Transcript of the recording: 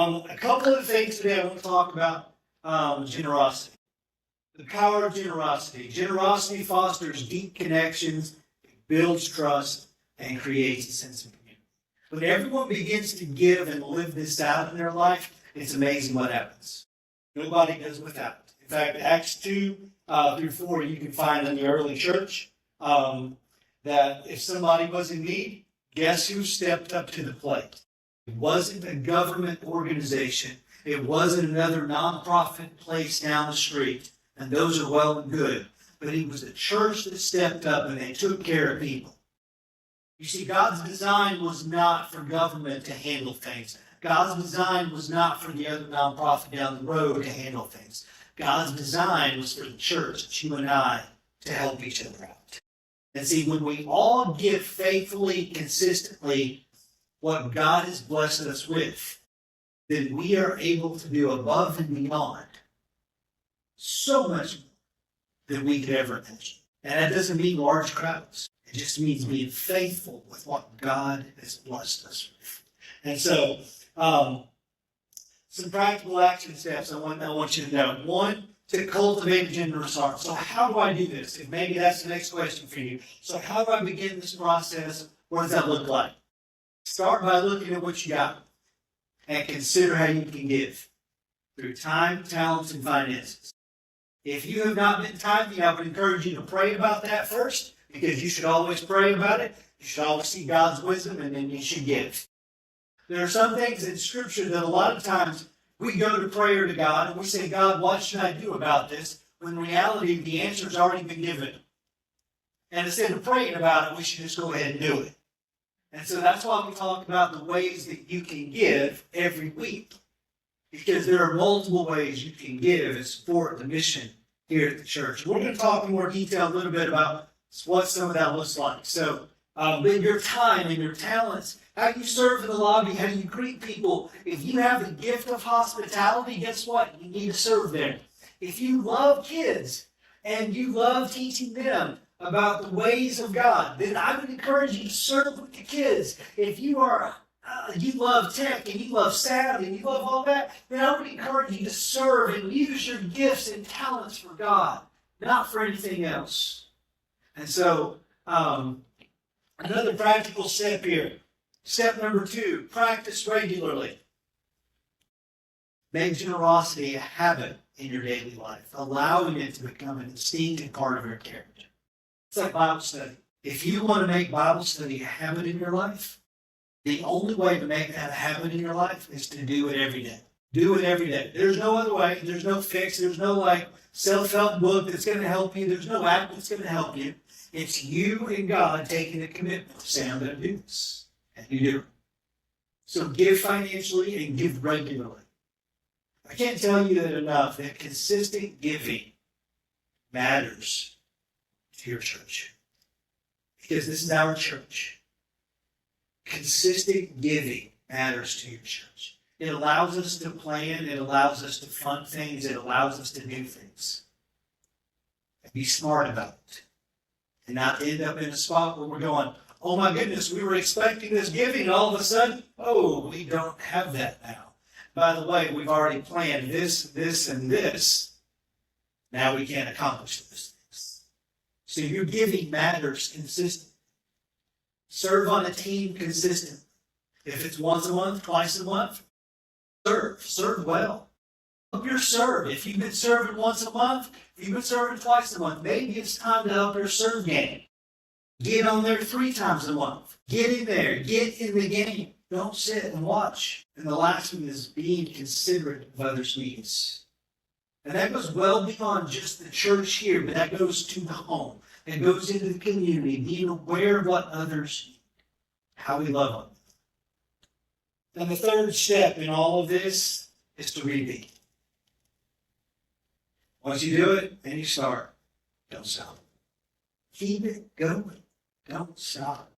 A couple of things today I want to talk about generosity. The power of generosity. Generosity fosters deep connections, builds trust, and creates a sense of community. When everyone begins to give and live this out in their life, it's amazing what happens. Nobody does without. In fact, Acts 2 through 4, you can find in the early church that if somebody was in need, guess who stepped up to the plate? It wasn't a government organization. It wasn't another nonprofit place down the street. And those are well and good. But it was a church that stepped up and they took care of people. You see, God's design was not for government to handle things. God's design was not for the other nonprofit down the road to handle things. God's design was for the church, it's you and I, to help each other out. And see, when we all give faithfully, consistently what God has blessed us with, then we are able to do above and beyond so much more than we could ever imagine. And that doesn't mean large crowds. It just means being faithful with what God has blessed us with. And so, some practical action steps I want you to know. One, to cultivate a generous heart. So how do I do this? And maybe that's the next question for you. So how do I begin this process? What does that look like? Start by looking at what you got and consider how you can give through time, talents, and finances. If you have not been tithing, I would encourage you to pray about that first, because you should always pray about it. You should always see God's wisdom, and then you should give. There are some things in Scripture that a lot of times we go to prayer to God, and we say, God, what should I do about this? When in reality, the answer's already been given. And instead of praying about it, we should just go ahead and do it. And so that's why we talk about the ways that you can give every week. Because there are multiple ways you can give and support the mission here at the church. We're going to talk in more detail a little bit about what some of that looks like. So, with your time and your talents, how you serve in the lobby, how you greet people. If you have the gift of hospitality, guess what? You need to serve there. If you love kids and you love teaching them about the ways of God, then I would encourage you to serve with the kids. If you love tech and you love SAD and you love all that, then I would encourage you to serve and use your gifts and talents for God, not for anything else. And so, another practical step here. Step number 2, practice regularly. Make generosity a habit in your daily life, allowing it to become an distinctive part of your character. It's like Bible study. If you want to make Bible study a habit in your life, the only way to make that a habit in your life is to do it every day. Do it every day. There's no other way. There's no fix. There's no self-help book that's going to help you. There's no app that's going to help you. It's you and God taking a commitment to say, I'm going to do this. And you do. So give financially and give regularly. I can't tell you that enough that consistent giving matters to your church. Because this is our church. Consistent giving matters to your church. It allows us to plan. It allows us to fund things. It allows us to do things. And be smart about it. And not end up in a spot where we're going, oh my goodness, we were expecting this giving, and all of a sudden, oh, we don't have that now. By the way, we've already planned this, and this. Now we can't accomplish those things. So your giving matters consistently. Serve on a team consistently. If it's once a month, twice a month, serve well. Help your serve. If you've been serving once a month, if you've been serving twice a month, maybe it's time to help your serve game. Get on there 3 times a month. Get in there. Get in the game. Don't sit and watch. And the last one is being considerate of others' needs. And that goes well beyond just the church here, but that goes to the home. It goes into the community, being aware of what others need, how we love them. And the third step in all of this is to repeat. Once you do it, and you start, don't stop. Keep it going. Don't stop.